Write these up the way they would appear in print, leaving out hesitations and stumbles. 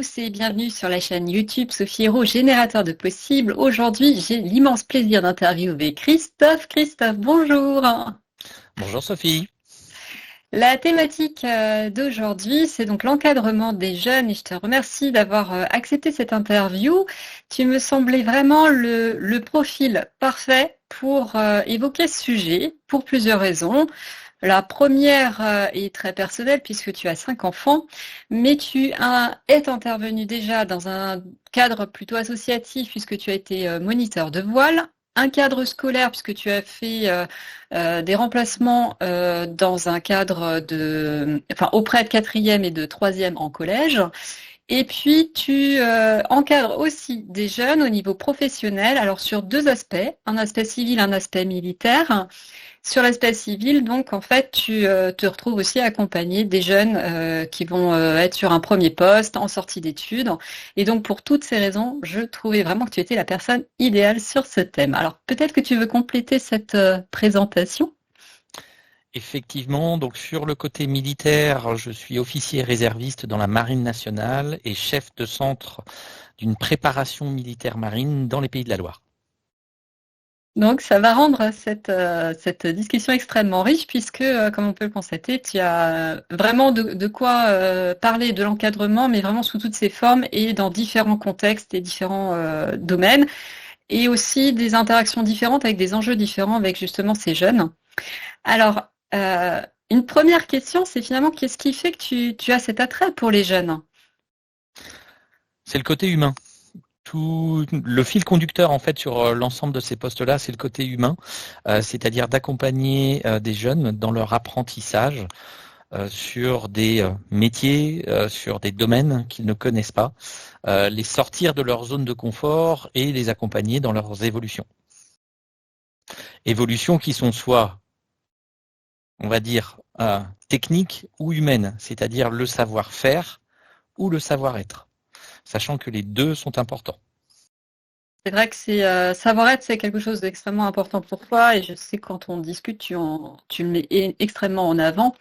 tous et bienvenue sur la chaîne YouTube Sophie Hérault, générateur de possibles. Aujourd'hui, j'ai l'immense plaisir d'interviewer Christophe. Christophe, bonjour. Bonjour Sophie. La thématique d'aujourd'hui, c'est donc l'encadrement des jeunes et je te remercie d'avoir accepté cette interview. Tu me semblais vraiment le profil parfait pour évoquer ce sujet pour plusieurs raisons. La première est très personnelle puisque tu as 5 enfants, mais tu es intervenu déjà dans un cadre plutôt associatif puisque tu as été moniteur de voile, un cadre scolaire puisque tu as fait des remplacements dans un cadre auprès de 4e et de 3e en collège. Et puis, tu encadres aussi des jeunes au niveau professionnel, alors sur 2 aspects, un aspect civil, un aspect militaire. Sur l'aspect civil, donc, en fait, tu te retrouves aussi à accompagner des jeunes qui vont être sur un premier poste, en sortie d'études. Et donc, pour toutes ces raisons, je trouvais vraiment que tu étais la personne idéale sur ce thème. Alors, peut-être que tu veux compléter cette présentation ? Effectivement, donc sur le côté militaire, je suis officier réserviste dans la Marine nationale et chef de centre d'une préparation militaire marine dans les Pays de la Loire. Donc, ça va rendre cette discussion extrêmement riche puisque, comme on peut le constater, tu as vraiment de quoi parler de l'encadrement, mais vraiment sous toutes ses formes et dans différents contextes et différents domaines, et aussi des interactions différentes avec des enjeux différents avec justement ces jeunes. Alors, une première question, c'est finalement qu'est-ce qui fait que tu as cet attrait pour les jeunes ? C'est le côté humain. Tout le fil conducteur en fait sur l'ensemble de ces postes-là, c'est le côté humain, c'est-à-dire d'accompagner des jeunes dans leur apprentissage sur des métiers, sur des domaines qu'ils ne connaissent pas, les sortir de leur zone de confort et les accompagner dans leurs évolutions. Évolutions qui sont soit, on va dire, techniques ou humaines, c'est-à-dire le savoir-faire ou le savoir-être, sachant que les deux sont importants. C'est vrai que savoir-être, c'est quelque chose d'extrêmement important pour toi et je sais que quand on discute, tu le mets extrêmement en avant.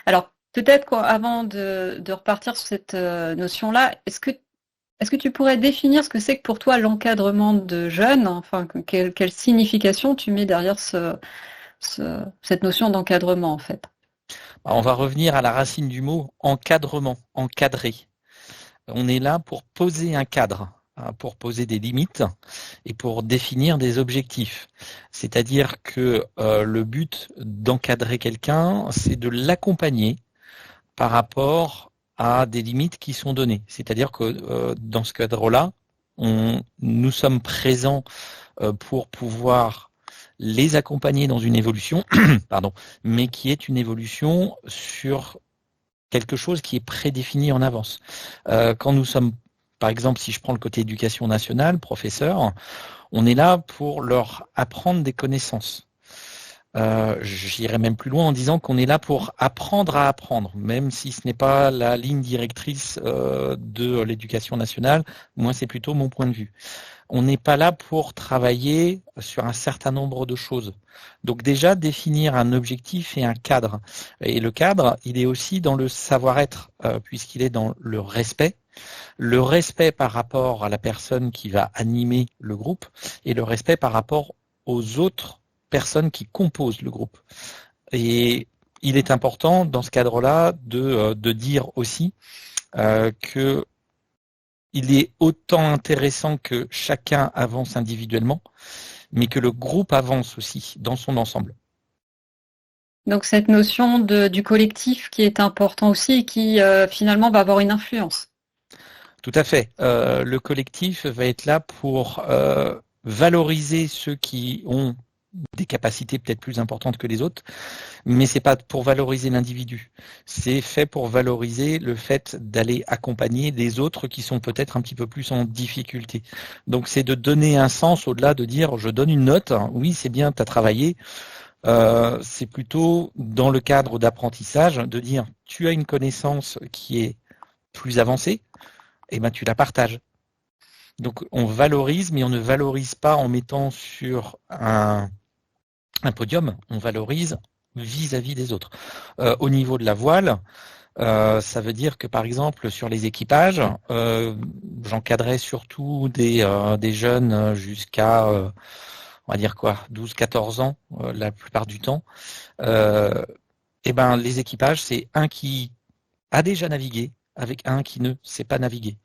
Alors, peut-être qu'avant de repartir sur cette notion-là, est-ce que tu pourrais définir ce que c'est que pour toi l'encadrement de jeunes, enfin, quelle signification tu mets derrière cette notion d'encadrement, en fait ? On va revenir à la racine du mot encadrement, encadrer. On est là pour poser un cadre, pour poser des limites et pour définir des objectifs. C'est-à-dire que le but d'encadrer quelqu'un, c'est de l'accompagner par rapport à des limites qui sont données. C'est-à-dire que dans ce cadre-là, nous sommes présents pour pouvoir les accompagner dans une évolution, mais qui est une évolution sur quelque chose qui est prédéfini en avance. Quand nous sommes, par exemple, si je prends le côté éducation nationale, professeur, on est là pour leur apprendre des connaissances. J'irai même plus loin en disant qu'on est là pour apprendre à apprendre, même si ce n'est pas la ligne directrice de l'éducation nationale. Moi, c'est plutôt mon point de vue. On n'est pas là pour travailler sur un certain nombre de choses. Donc déjà, définir un objectif et un cadre. Et le cadre, il est aussi dans le savoir-être, puisqu'il est dans le respect. Le respect par rapport à la personne qui va animer le groupe et le respect par rapport aux autres personnes qui composent le groupe. Et il est important dans ce cadre-là de dire aussi que il est autant intéressant que chacun avance individuellement, mais que le groupe avance aussi dans son ensemble. Donc cette notion du collectif qui est important aussi et qui finalement va avoir une influence. Tout à fait. Le collectif va être là pour valoriser ceux qui ont des capacités peut-être plus importantes que les autres, mais c'est pas pour valoriser l'individu. C'est fait pour valoriser le fait d'aller accompagner les autres qui sont peut-être un petit peu plus en difficulté. Donc c'est de donner un sens au-delà de dire je donne une note, oui c'est bien, tu as travaillé. C'est plutôt dans le cadre d'apprentissage de dire tu as une connaissance qui est plus avancée, et ben tu la partages. Donc on valorise, mais on ne valorise pas en mettant sur un podium, on valorise vis-à-vis des autres. Au niveau de la voile, Ça veut dire que par exemple sur les équipages, j'encadrais surtout des jeunes jusqu'à on va dire quoi, 12-14 ans la plupart du temps. Et ben les équipages, c'est un qui a déjà navigué avec un qui ne sait pas naviguer.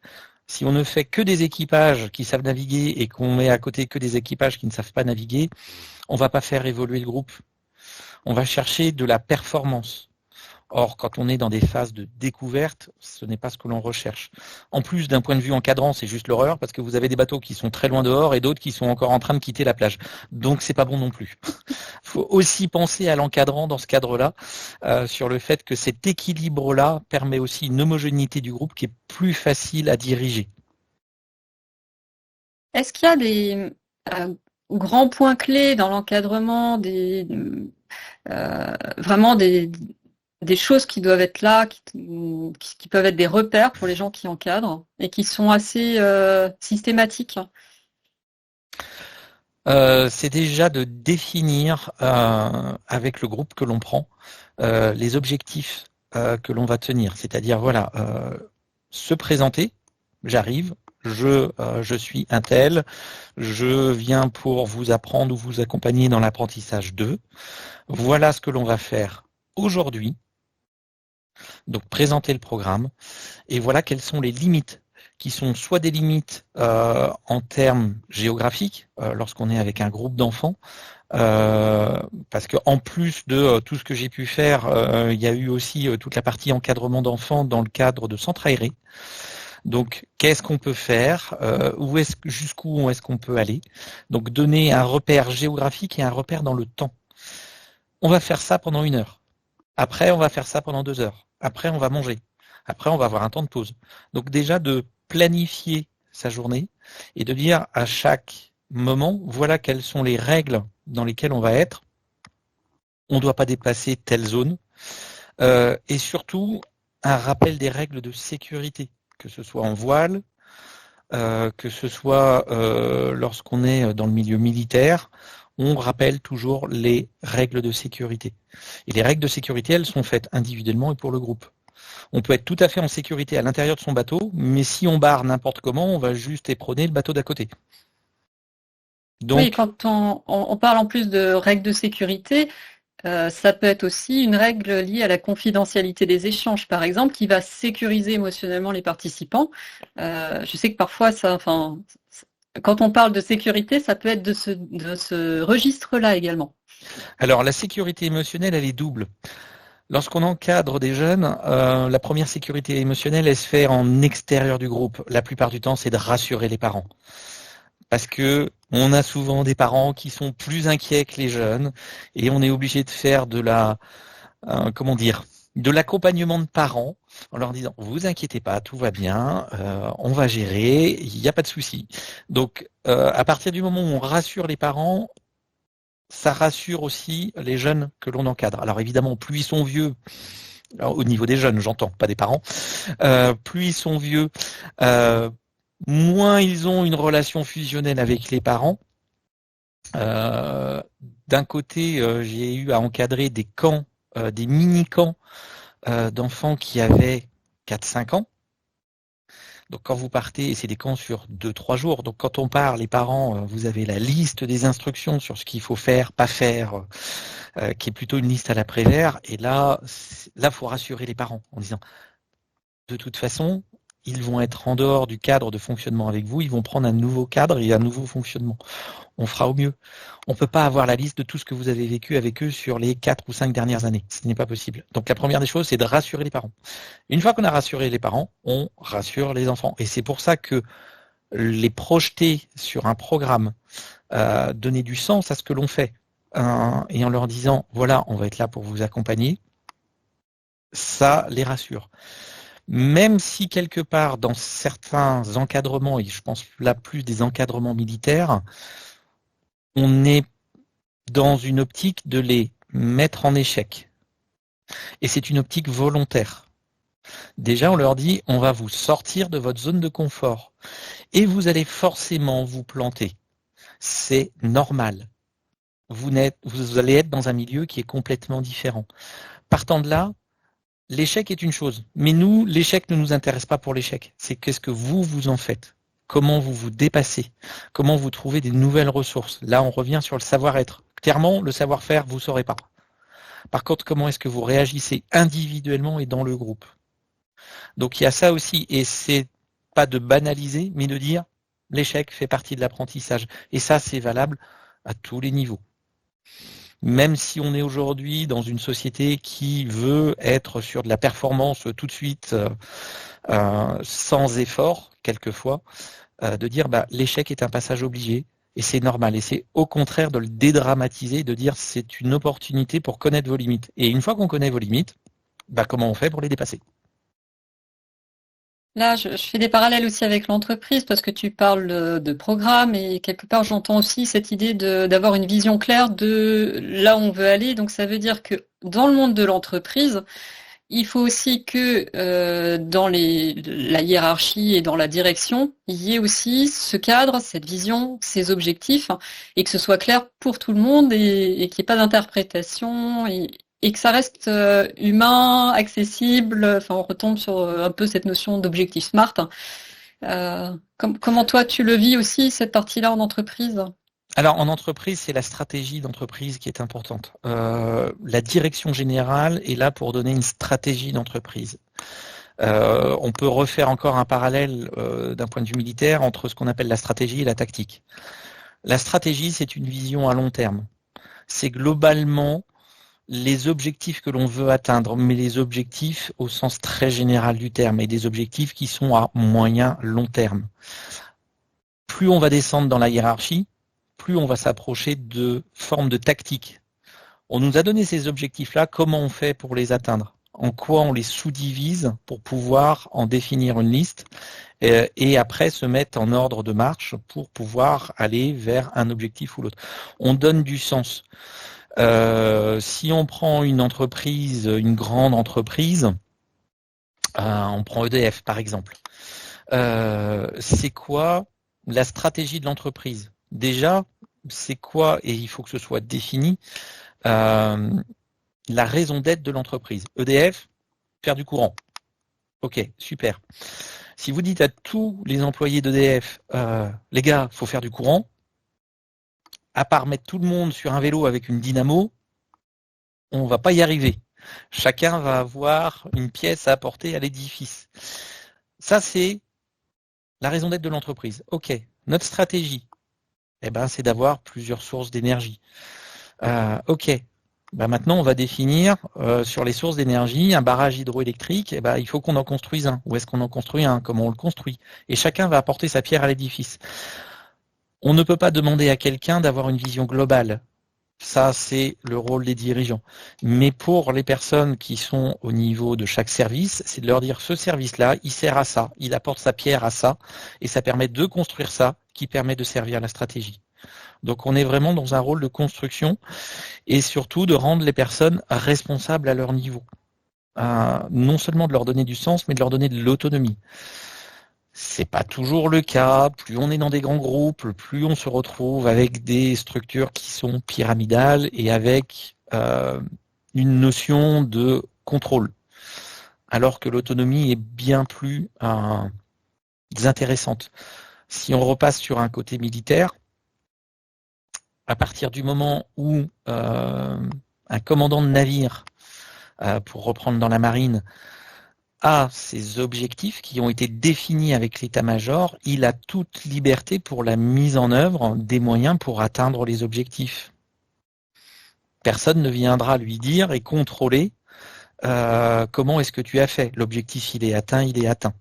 Si on ne fait que des équipages qui savent naviguer et qu'on met à côté que des équipages qui ne savent pas naviguer, on va pas faire évoluer le groupe. On va chercher de la performance. Or, quand on est dans des phases de découverte, ce n'est pas ce que l'on recherche. En plus, d'un point de vue encadrant, c'est juste l'horreur parce que vous avez des bateaux qui sont très loin dehors et d'autres qui sont encore en train de quitter la plage. Donc, c'est pas bon non plus. Il faut aussi penser à l'encadrant dans ce cadre-là, sur le fait que cet équilibre-là permet aussi une homogénéité du groupe qui est plus facile à diriger. Est-ce qu'il y a des grands points clés dans l'encadrement, vraiment des choses qui doivent être là, qui peuvent être des repères pour les gens qui encadrent et qui sont assez systématiques? C'est déjà de définir avec le groupe que l'on prend les objectifs que l'on va tenir. C'est-à-dire, voilà, se présenter, j'arrive, je suis un tel, je viens pour vous apprendre ou vous accompagner dans l'apprentissage de. Voilà ce que l'on va faire aujourd'hui. Donc présenter le programme et voilà quelles sont les limites qui sont soit des limites en termes géographiques lorsqu'on est avec un groupe d'enfants, parce que en plus de tout ce que j'ai pu faire, il y a eu aussi toute la partie encadrement d'enfants dans le cadre de centres aérés. Donc, qu'est-ce qu'on peut faire, jusqu'où est-ce qu'on peut aller? Donc, donner un repère géographique et un repère dans le temps. On va faire ça pendant 1 heure. Après, on va faire ça pendant 2 heures. Après, on va manger. Après, on va avoir un temps de pause. Donc, déjà, de planifier sa journée et de dire à chaque moment, voilà quelles sont les règles dans lesquelles on va être. On ne doit pas dépasser telle zone. Et surtout, un rappel des règles de sécurité, que ce soit en voile, que ce soit lorsqu'on est dans le milieu militaire, on rappelle toujours les règles de sécurité. Et les règles de sécurité, elles sont faites individuellement et pour le groupe. On peut être tout à fait en sécurité à l'intérieur de son bateau, mais si on barre n'importe comment, on va juste éperonner le bateau d'à côté. Donc, oui, quand on parle en plus de règles de sécurité, ça peut être aussi une règle liée à la confidentialité des échanges, par exemple, qui va sécuriser émotionnellement les participants. Je sais que parfois, quand on parle de sécurité, ça peut être de ce registre-là également. Alors, la sécurité émotionnelle, elle est double. Lorsqu'on encadre des jeunes, la première sécurité émotionnelle, elle se fait en extérieur du groupe. La plupart du temps, c'est de rassurer les parents. Parce que on a souvent des parents qui sont plus inquiets que les jeunes et on est obligé de faire de l'accompagnement de parents en leur disant vous inquiétez pas, tout va bien, on va gérer, il n'y a pas de souci. Donc à partir du moment où on rassure les parents, ça rassure aussi les jeunes que l'on encadre. Alors évidemment, plus ils sont vieux, alors, au niveau des jeunes, j'entends, pas des parents, plus ils sont vieux, moins ils ont une relation fusionnelle avec les parents. D'un côté, j'ai eu à encadrer des camps, des mini-camps d'enfants qui avaient 4-5 ans. Donc quand vous partez, c'est des camps sur 2-3 jours. Donc quand on part, les parents, vous avez la liste des instructions sur ce qu'il faut faire, pas faire, qui est plutôt une liste à la Prévert. Et là, faut rassurer les parents en disant, de toute façon, ils vont être en dehors du cadre de fonctionnement avec vous, ils vont prendre un nouveau cadre et un nouveau fonctionnement. On fera au mieux. On ne peut pas avoir la liste de tout ce que vous avez vécu avec eux sur les 4 ou 5 dernières années. Ce n'est pas possible. Donc la première des choses, c'est de rassurer les parents. Une fois qu'on a rassuré les parents, on rassure les enfants. Et c'est pour ça que les projeter sur un programme, donner du sens à ce que l'on fait, et en leur disant, voilà, on va être là pour vous accompagner, ça les rassure. Même si quelque part, dans certains encadrements, et je pense là plus des encadrements militaires, on est dans une optique de les mettre en échec. Et c'est une optique volontaire. Déjà, on leur dit, on va vous sortir de votre zone de confort. Et vous allez forcément vous planter. C'est normal. Vous allez être dans un milieu qui est complètement différent. Partant de là, l'échec est une chose, mais nous, l'échec ne nous intéresse pas pour l'échec. C'est qu'est-ce que vous en faites? Comment vous vous dépassez? Comment vous trouvez des nouvelles ressources? Là, on revient sur le savoir-être. Clairement, le savoir-faire, vous ne saurez pas. Par contre, comment est-ce que vous réagissez individuellement et dans le groupe? Donc, il y a ça aussi, et c'est pas de banaliser, mais de dire l'échec fait partie de l'apprentissage. Et ça, c'est valable à tous les niveaux. Même si on est aujourd'hui dans une société qui veut être sur de la performance tout de suite, sans effort, quelquefois, de dire l'échec est un passage obligé et c'est normal. Et c'est au contraire de le dédramatiser, de dire c'est une opportunité pour connaître vos limites. Et une fois qu'on connaît vos limites, comment on fait pour les dépasser? Là, je fais des parallèles aussi avec l'entreprise parce que tu parles de programme et quelque part j'entends aussi cette idée d'avoir une vision claire de là où on veut aller. Donc ça veut dire que dans le monde de l'entreprise, il faut aussi que dans la hiérarchie et dans la direction, il y ait aussi ce cadre, cette vision, ces objectifs et que ce soit clair pour tout le monde et qu'il n'y ait pas d'interprétation et que ça reste humain, accessible. Enfin, on retombe sur un peu cette notion d'objectif SMART. Comment toi tu le vis aussi cette partie-là en entreprise? Alors en entreprise, c'est la stratégie d'entreprise qui est importante. La direction générale est là pour donner une stratégie d'entreprise. On peut refaire encore un parallèle d'un point de vue militaire entre ce qu'on appelle la stratégie et la tactique. La stratégie, c'est une vision à long terme. C'est globalement les objectifs que l'on veut atteindre, mais les objectifs au sens très général du terme, et des objectifs qui sont à moyen, long terme. Plus on va descendre dans la hiérarchie, plus on va s'approcher de formes de tactique. On nous a donné ces objectifs-là, comment on fait pour les atteindre? En quoi on les sous-divise pour pouvoir en définir une liste et après se mettre en ordre de marche pour pouvoir aller vers un objectif ou l'autre. On donne du sens. Si on prend une entreprise, une grande entreprise, on prend EDF par exemple, c'est quoi la stratégie de l'entreprise? Déjà, c'est quoi, et il faut que ce soit défini, la raison d'être de l'entreprise. EDF, faire du courant. Ok, super. Si vous dites à tous les employés d'EDF, les gars, il faut faire du courant, à part mettre tout le monde sur un vélo avec une dynamo, on ne va pas y arriver. Chacun va avoir une pièce à apporter à l'édifice. Ça, c'est la raison d'être de l'entreprise. Ok, notre stratégie, c'est d'avoir plusieurs sources d'énergie. Ok, maintenant on va définir sur les sources d'énergie un barrage hydroélectrique. Il faut qu'on en construise un. Où est-ce qu'on en construit un? Comment on le construit? Et chacun va apporter sa pierre à l'édifice. On ne peut pas demander à quelqu'un d'avoir une vision globale. Ça, c'est le rôle des dirigeants. Mais pour les personnes qui sont au niveau de chaque service, c'est de leur dire ce service-là, il sert à ça, il apporte sa pierre à ça, et ça permet de construire ça, qui permet de servir la stratégie. Donc on est vraiment dans un rôle de construction et surtout de rendre les personnes responsables à leur niveau. Non seulement de leur donner du sens, mais de leur donner de l'autonomie. C'est pas toujours le cas. Plus on est dans des grands groupes, plus on se retrouve avec des structures qui sont pyramidales et avec une notion de contrôle. Alors que l'autonomie est bien plus intéressante. Si on repasse sur un côté militaire, à partir du moment où un commandant de navire, pour reprendre dans la marine, a ses objectifs qui ont été définis avec l'état-major, il a toute liberté pour la mise en œuvre des moyens pour atteindre les objectifs. Personne ne viendra lui dire et contrôler comment est-ce que tu as fait. L'objectif, il est atteint, il est atteint.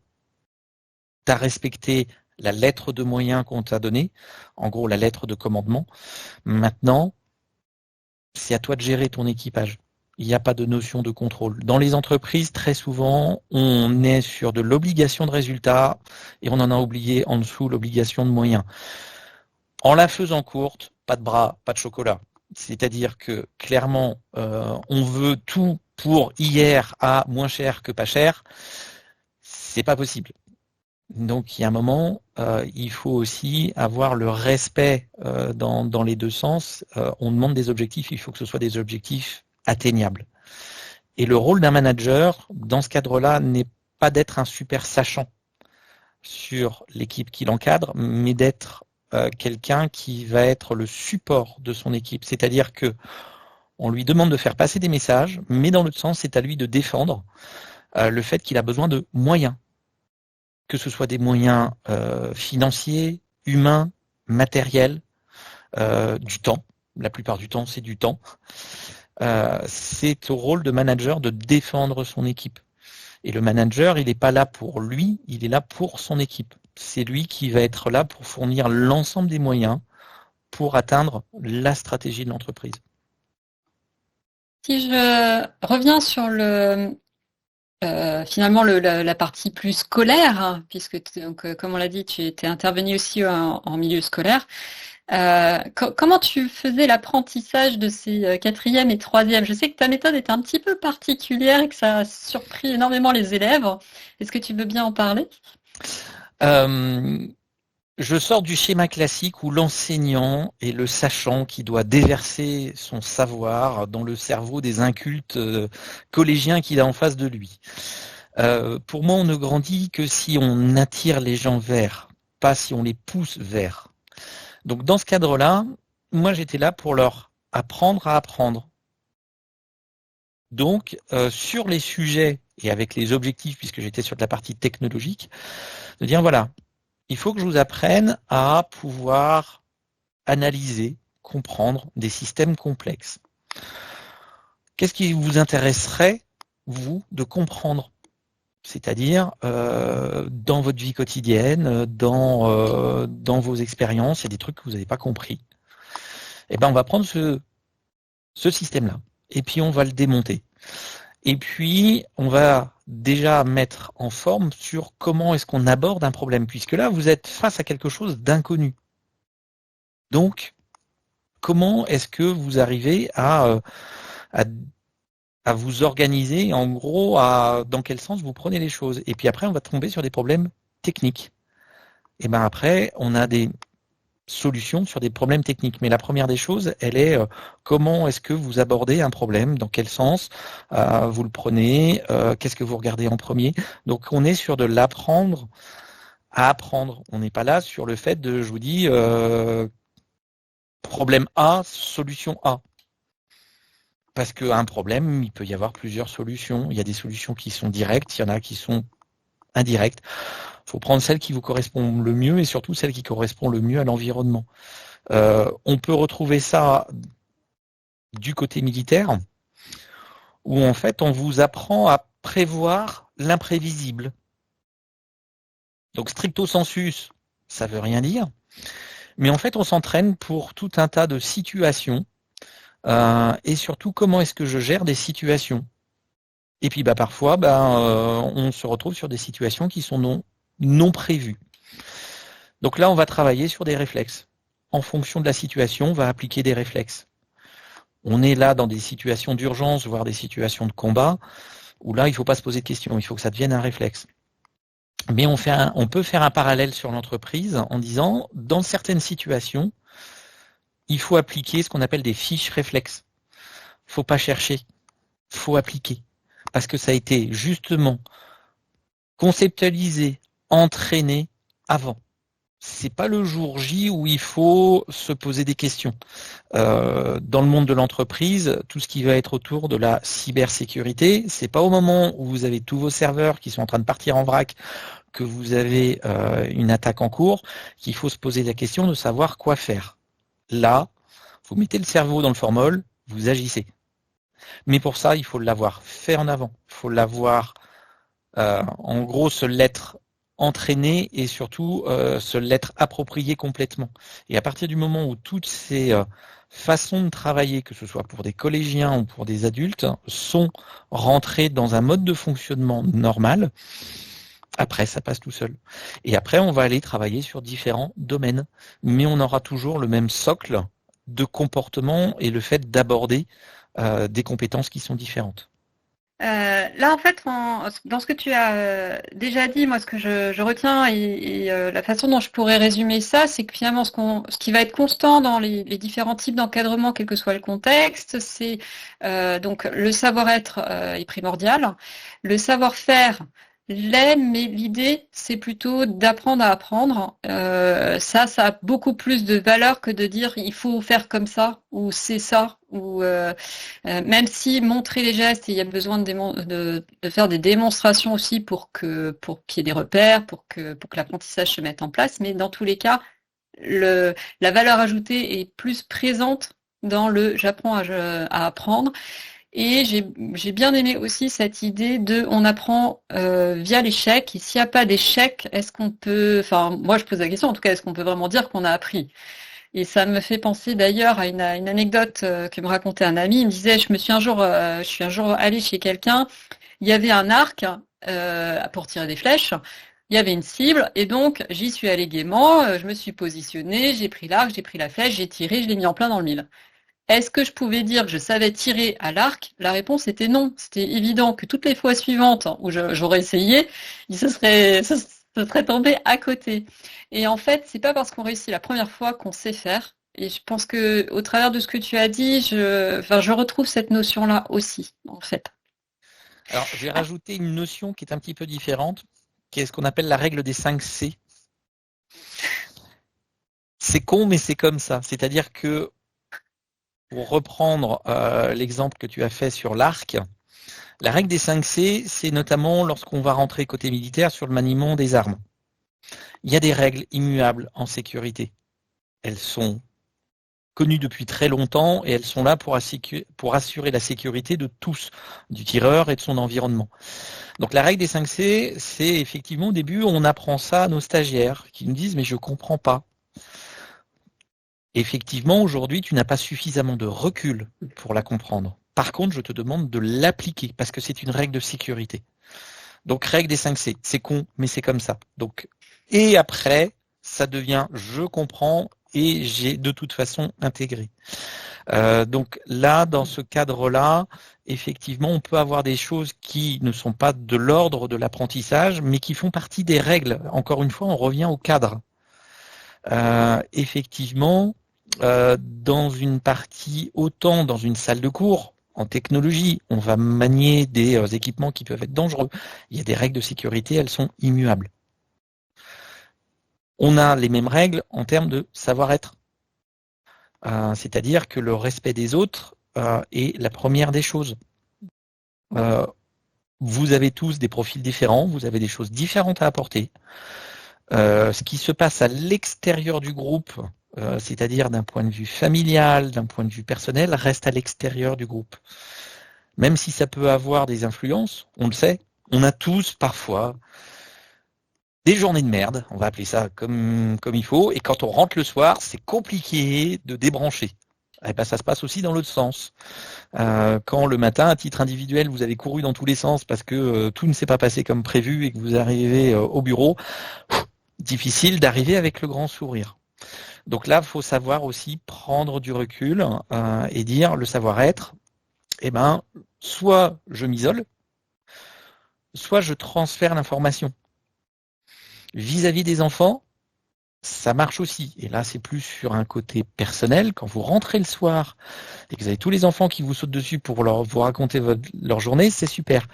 Tu as respecté la lettre de moyens qu'on t'a donnée, en gros la lettre de commandement. Maintenant, c'est à toi de gérer ton équipage. Il n'y a pas de notion de contrôle. Dans les entreprises, très souvent, on est sur de l'obligation de résultat et on en a oublié en dessous l'obligation de moyens. En la faisant courte, pas de bras, pas de chocolat. C'est-à-dire que clairement, on veut tout pour hier à moins cher que pas cher. C'est pas possible. Donc il y a un moment, il faut aussi avoir le respect dans les deux sens. On demande des objectifs, il faut que ce soit des objectifs atteignables. Et le rôle d'un manager, dans ce cadre-là, n'est pas d'être un super sachant sur l'équipe qu'il encadre, mais d'être quelqu'un qui va être le support de son équipe. C'est-à-dire que on lui demande de faire passer des messages, mais dans l'autre sens, c'est à lui de défendre le fait qu'il a besoin de moyens, que ce soit des moyens financiers, humains, matériels, du temps. La plupart du temps, c'est du temps. C'est au rôle de manager de défendre son équipe. Et le manager, il n'est pas là pour lui, il est là pour son équipe. C'est lui qui va être là pour fournir l'ensemble des moyens pour atteindre la stratégie de l'entreprise. Si je reviens sur finalement la partie plus scolaire, hein, puisque donc, comme on l'a dit, tu étais intervenu aussi en milieu scolaire. Comment tu faisais l'apprentissage de ces quatrième et troisième? Je sais que ta méthode est un petit peu particulière et que ça a surpris énormément les élèves. Est-ce que tu veux bien en parler? Je sors du schéma classique où l'enseignant est le sachant qui doit déverser son savoir dans le cerveau des incultes collégiens qu'il a en face de lui. Pour moi, on ne grandit que si on attire les gens vers, pas si on les pousse vers. Donc dans ce cadre-là, moi j'étais là pour leur apprendre à apprendre. Donc sur les sujets et avec les objectifs, puisque j'étais sur de la partie technologique, de dire voilà, il faut que je vous apprenne à pouvoir analyser, comprendre des systèmes complexes. Qu'est-ce qui vous intéresserait, vous, de comprendre? C'est-à-dire dans votre vie quotidienne, dans vos expériences, il y a des trucs que vous n'avez pas compris. Eh ben, on va prendre ce système-là et puis on va le démonter. Et puis on va déjà mettre en forme sur comment est-ce qu'on aborde un problème, puisque là vous êtes face à quelque chose d'inconnu. Donc comment est-ce que vous arrivez à vous organiser, en gros, dans quel sens vous prenez les choses. Et puis après, on va tomber sur des problèmes techniques. Et bien après, on a des solutions sur des problèmes techniques. Mais la première des choses, elle est comment est-ce que vous abordez un problème, dans quel sens vous le prenez, qu'est-ce que vous regardez en premier. Donc on est sur de l'apprendre à apprendre. On n'est pas là sur le fait de, je vous dis, problème A, solution A. Parce qu'un problème, il peut y avoir plusieurs solutions. Il y a des solutions qui sont directes, il y en a qui sont indirectes. Il faut prendre celle qui vous correspond le mieux et surtout celle qui correspond le mieux à l'environnement. On peut retrouver ça du côté militaire, où en fait on vous apprend à prévoir l'imprévisible. Donc stricto sensus, ça veut rien dire. Mais en fait on s'entraîne pour tout un tas de situations. Et surtout, comment est-ce que je gère des situations? Et puis parfois, on se retrouve sur des situations qui sont non prévues. Donc là, on va travailler sur des réflexes. En fonction de la situation, on va appliquer des réflexes. On est là dans des situations d'urgence, voire des situations de combat, où là, il ne faut pas se poser de questions, il faut que ça devienne un réflexe. Mais on peut faire un parallèle sur l'entreprise en disant, dans certaines situations, il faut appliquer ce qu'on appelle des fiches réflexes. Il ne faut pas chercher, il faut appliquer. Parce que ça a été justement conceptualisé, entraîné avant. C'est pas le jour J où il faut se poser des questions. Dans le monde de l'entreprise, tout ce qui va être autour de la cybersécurité, c'est pas au moment où vous avez tous vos serveurs qui sont en train de partir en vrac, que vous avez une attaque en cours, qu'il faut se poser la question de savoir quoi faire. Là, vous mettez le cerveau dans le formol, vous agissez. Mais pour ça, il faut l'avoir fait en avant. Il faut l'avoir, en gros, se l'être entraîné et surtout se l'être approprié complètement. Et à partir du moment où toutes ces façons de travailler, que ce soit pour des collégiens ou pour des adultes, sont rentrées dans un mode de fonctionnement normal, après, ça passe tout seul. Et après, on va aller travailler sur différents domaines. Mais on aura toujours le même socle de comportement et le fait d'aborder des compétences qui sont différentes. Là, en fait, dans ce que tu as déjà dit, moi, ce que je retiens et la façon dont je pourrais résumer ça, c'est que finalement, ce qui va être constant dans les différents types d'encadrement, quel que soit le contexte, c'est donc le savoir-être est primordial, le savoir-faire l'est, mais l'idée, c'est plutôt d'apprendre à apprendre. Ça a beaucoup plus de valeur que de dire il faut faire comme ça ou c'est ça ou même si montrer les gestes, il y a besoin de faire des démonstrations aussi pour qu'il y ait des repères, pour que l'apprentissage se mette en place. Mais dans tous les cas, la valeur ajoutée est plus présente dans le j'apprends à apprendre. Et j'ai bien aimé aussi cette idée de on apprend via l'échec. Et s'il n'y a pas d'échec, est-ce qu'on peut, enfin moi je pose la question en tout cas, est-ce qu'on peut vraiment dire qu'on a appris? Et ça me fait penser d'ailleurs à une anecdote que me racontait un ami. Il me disait, je suis un jour allée chez quelqu'un. Il y avait un arc pour tirer des flèches. Il y avait une cible et donc j'y suis allée gaiement. Je me suis positionnée, j'ai pris l'arc, j'ai pris la flèche, j'ai tiré, je l'ai mis en plein dans le mille. Est-ce que je pouvais dire que je savais tirer à l'arc? La réponse était non. C'était évident que toutes les fois suivantes où j'aurais essayé, ça serait tombé à côté. Et en fait, c'est pas parce qu'on réussit la première fois qu'on sait faire. Et je pense que au travers de ce que tu as dit, je retrouve cette notion-là aussi, en fait. Alors, je vais rajouter une notion qui est un petit peu différente, qui est ce qu'on appelle la règle des 5 C. C'est con, mais c'est comme ça. C'est-à-dire que, pour reprendre l'exemple que tu as fait sur l'arc, la règle des 5 C, c'est notamment lorsqu'on va rentrer côté militaire sur le maniement des armes. Il y a des règles immuables en sécurité. Elles sont connues depuis très longtemps et elles sont là pour assurer la sécurité de tous, du tireur et de son environnement. Donc la règle des 5 C, c'est effectivement au début, on apprend ça à nos stagiaires qui nous disent mais je comprends pas. Effectivement, aujourd'hui, tu n'as pas suffisamment de recul pour la comprendre. Par contre, je te demande de l'appliquer parce que c'est une règle de sécurité. Donc, règle des 5 C, c'est con, mais c'est comme ça. Donc, et après, ça devient je comprends et j'ai de toute façon intégré. Donc là, dans ce cadre-là, effectivement, on peut avoir des choses qui ne sont pas de l'ordre de l'apprentissage, mais qui font partie des règles. Encore une fois, on revient au cadre. Effectivement, dans une partie, autant dans une salle de cours, en technologie, on va manier des équipements qui peuvent être dangereux. Il y a des règles de sécurité, elles sont immuables. On a les mêmes règles en termes de savoir-être. C'est-à-dire que le respect des autres est la première des choses. Vous avez tous des profils différents, vous avez des choses différentes à apporter. Ce qui se passe à l'extérieur du groupe, c'est-à-dire d'un point de vue familial, d'un point de vue personnel, reste à l'extérieur du groupe. Même si ça peut avoir des influences, on le sait, on a tous parfois des journées de merde, on va appeler ça comme il faut, et quand on rentre le soir, c'est compliqué de débrancher. Et ben, ça se passe aussi dans l'autre sens. Quand le matin, à titre individuel, vous avez couru dans tous les sens parce que tout ne s'est pas passé comme prévu et que vous arrivez au bureau, difficile d'arriver avec le grand sourire. Donc là, il faut savoir aussi prendre du recul et dire le savoir-être, eh ben, soit je m'isole, soit je transfère l'information. Vis-à-vis des enfants, ça marche aussi. Et là, c'est plus sur un côté personnel. Quand vous rentrez le soir et que vous avez tous les enfants qui vous sautent dessus pour vous raconter leur journée, c'est super.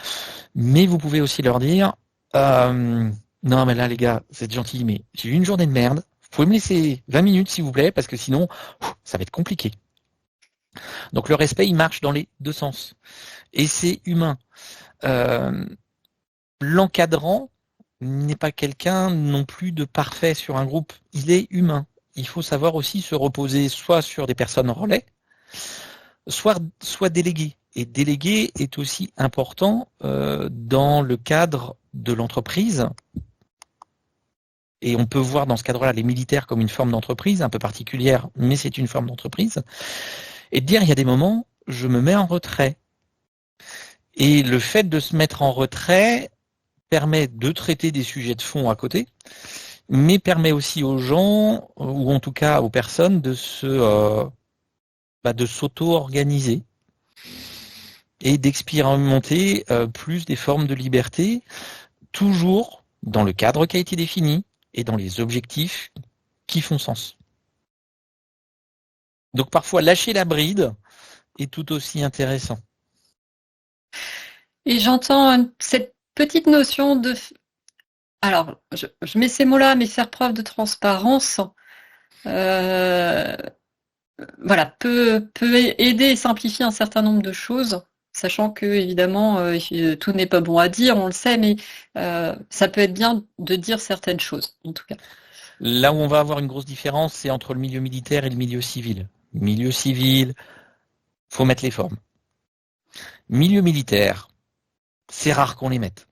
Mais vous pouvez aussi leur dire non, mais là, les gars, c'est gentil, mais j'ai eu une journée de merde. Vous pouvez me laisser 20 minutes, s'il vous plaît, parce que sinon, ça va être compliqué. Donc, le respect, il marche dans les deux sens. Et c'est humain. L'encadrant n'est pas quelqu'un non plus de parfait sur un groupe. Il est humain. Il faut savoir aussi se reposer soit sur des personnes relais, soit délégué. Et délégué est aussi important dans le cadre de l'entreprise. Et on peut voir dans ce cadre-là les militaires comme une forme d'entreprise, un peu particulière, mais c'est une forme d'entreprise. Et de dire, il y a des moments, je me mets en retrait. Et le fait de se mettre en retrait permet de traiter des sujets de fond à côté, mais permet aussi aux gens, ou en tout cas aux personnes, de s'auto-organiser. et d'expérimenter plus des formes de liberté, toujours dans le cadre qui a été défini et dans les objectifs qui font sens. Donc parfois lâcher la bride est tout aussi intéressant. Et j'entends cette petite notion de... Alors, je mets ces mots-là, mais faire preuve de transparence, voilà, peut aider et simplifier un certain nombre de choses, sachant que évidemment tout n'est pas bon à dire, on le sait, mais ça peut être bien de dire certaines choses, en tout cas. Là où on va avoir une grosse différence, c'est entre le milieu militaire et le milieu civil. Milieu civil, faut mettre les formes. Milieu militaire, c'est rare qu'on les mette.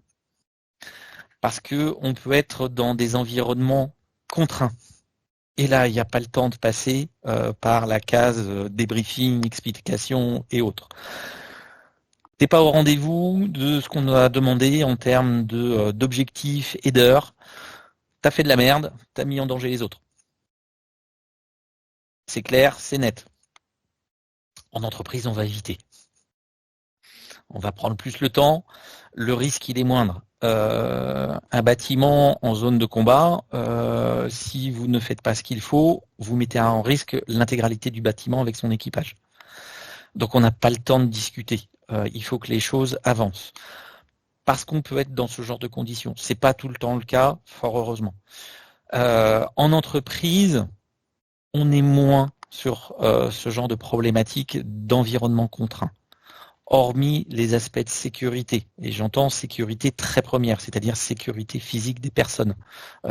Parce que on peut être dans des environnements contraints. Et là, il n'y a pas le temps de passer par la case débriefing, explication et autres. T'es pas au rendez-vous de ce qu'on a demandé en termes d'objectifs et d'heures. T'as fait de la merde, t'as mis en danger les autres. C'est clair, c'est net. En entreprise, on va éviter. On va prendre plus le temps, le risque il est moindre. Un bâtiment en zone de combat, si vous ne faites pas ce qu'il faut, vous mettez en risque l'intégralité du bâtiment avec son équipage. Donc on n'a pas le temps de discuter. Il faut que les choses avancent. Parce qu'on peut être dans ce genre de conditions. C'est pas tout le temps le cas, fort heureusement. En entreprise, on est moins sur ce genre de problématique d'environnement contraint. Hormis les aspects de sécurité, et j'entends sécurité très première, c'est-à-dire sécurité physique des personnes.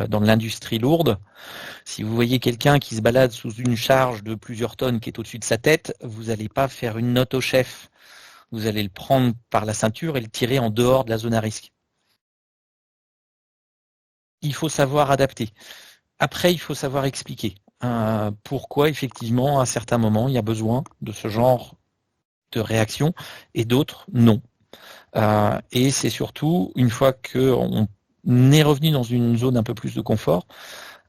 Dans l'industrie lourde, si vous voyez quelqu'un qui se balade sous une charge de plusieurs tonnes qui est au-dessus de sa tête, vous n'allez pas faire une note au chef. Vous allez le prendre par la ceinture et le tirer en dehors de la zone à risque. Il faut savoir adapter. Après, il faut savoir expliquer pourquoi, effectivement, à certains moments, il y a besoin de ce genre de réaction et d'autres, non. Et c'est surtout, une fois qu'on est revenu dans une zone un peu plus de confort,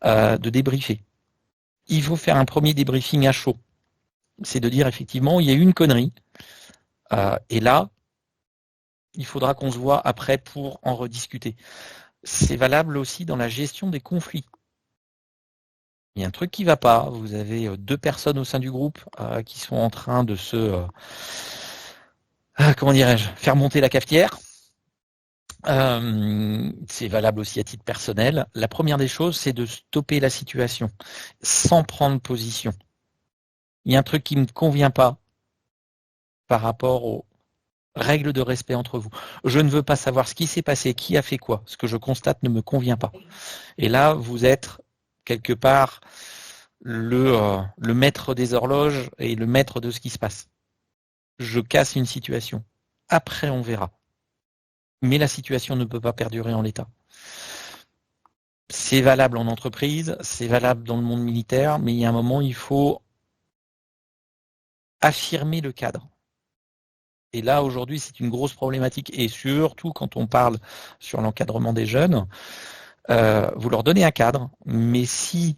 de débriefer. Il faut faire un premier débriefing à chaud. C'est de dire, effectivement, il y a eu une connerie. Et là, il faudra qu'on se voit après pour en rediscuter. C'est valable aussi dans la gestion des conflits. Il y a un truc qui ne va pas. Vous avez deux personnes au sein du groupe qui sont en train de se comment dirais-je, faire monter la cafetière. C'est valable aussi à titre personnel. La première des choses, c'est de stopper la situation sans prendre position. Il y a un truc qui ne me convient pas par rapport aux règles de respect entre vous. Je ne veux pas savoir ce qui s'est passé, qui a fait quoi. Ce que je constate ne me convient pas. Et là, vous êtes quelque part le maître des horloges et le maître de ce qui se passe. Je casse une situation. Après, on verra. Mais la situation ne peut pas perdurer en l'état. C'est valable en entreprise, c'est valable dans le monde militaire, mais il y a un moment, il faut affirmer le cadre. Et là, aujourd'hui, c'est une grosse problématique. Et surtout, quand on parle sur l'encadrement des jeunes, vous leur donnez un cadre, mais si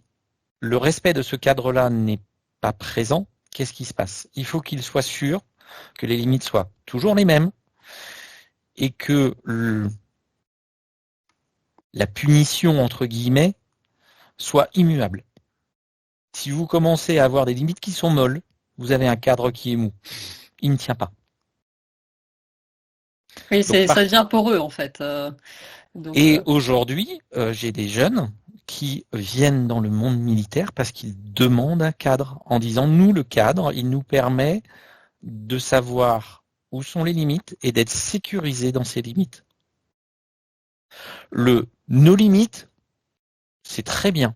le respect de ce cadre-là n'est pas présent, qu'est-ce qui se passe? Il faut qu'ils soient sûrs que les limites soient toujours les mêmes et que la punition, entre guillemets, soit immuable. Si vous commencez à avoir des limites qui sont molles, vous avez un cadre qui est mou. Il ne tient pas. Oui, ça devient pour eux, en fait. Aujourd'hui, j'ai des jeunes qui viennent dans le monde militaire parce qu'ils demandent un cadre, en disant, nous, le cadre, il nous permet de savoir où sont les limites et d'être sécurisés dans ces limites. Nos limites, c'est très bien.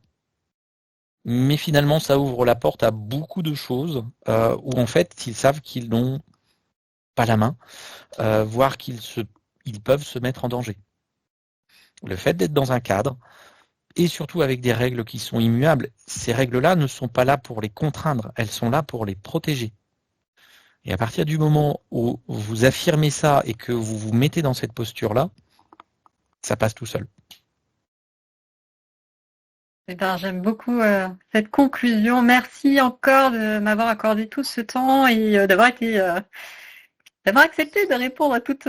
Mais finalement, ça ouvre la porte à beaucoup de choses où, en fait, ils savent qu'ils n'ont pas la main, voire qu'ils peuvent se mettre en danger. Le fait d'être dans un cadre, et surtout avec des règles qui sont immuables, ces règles-là ne sont pas là pour les contraindre, elles sont là pour les protéger. Et à partir du moment où vous affirmez ça et que vous vous mettez dans cette posture-là, ça passe tout seul. Eh ben, j'aime beaucoup cette conclusion. Merci encore de m'avoir accordé tout ce temps et d'avoir été d'avoir accepté de répondre à toutes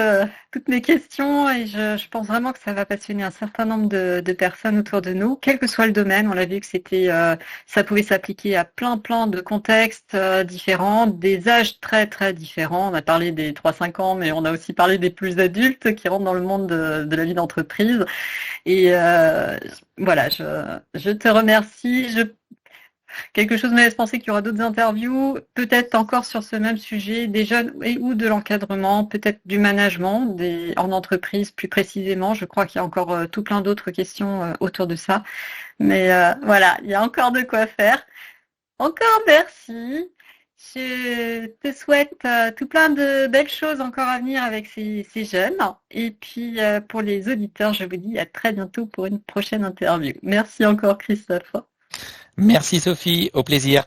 mes questions et je pense vraiment que ça va passionner un certain nombre de personnes autour de nous, quel que soit le domaine. On l'a vu que ça pouvait s'appliquer à plein de contextes différents, des âges très très différents. On a parlé des 3-5 ans, mais on a aussi parlé des plus adultes qui rentrent dans le monde de la vie d'entreprise. Et voilà, je te remercie. Quelque chose me laisse penser qu'il y aura d'autres interviews, peut-être encore sur ce même sujet, des jeunes et ou de l'encadrement, peut-être du management en entreprise plus précisément. Je crois qu'il y a encore tout plein d'autres questions autour de ça. Mais voilà, il y a encore de quoi faire. Encore merci. Je te souhaite tout plein de belles choses encore à venir avec ces jeunes. Et puis pour les auditeurs, je vous dis à très bientôt pour une prochaine interview. Merci encore Christophe. Merci Sophie, au plaisir.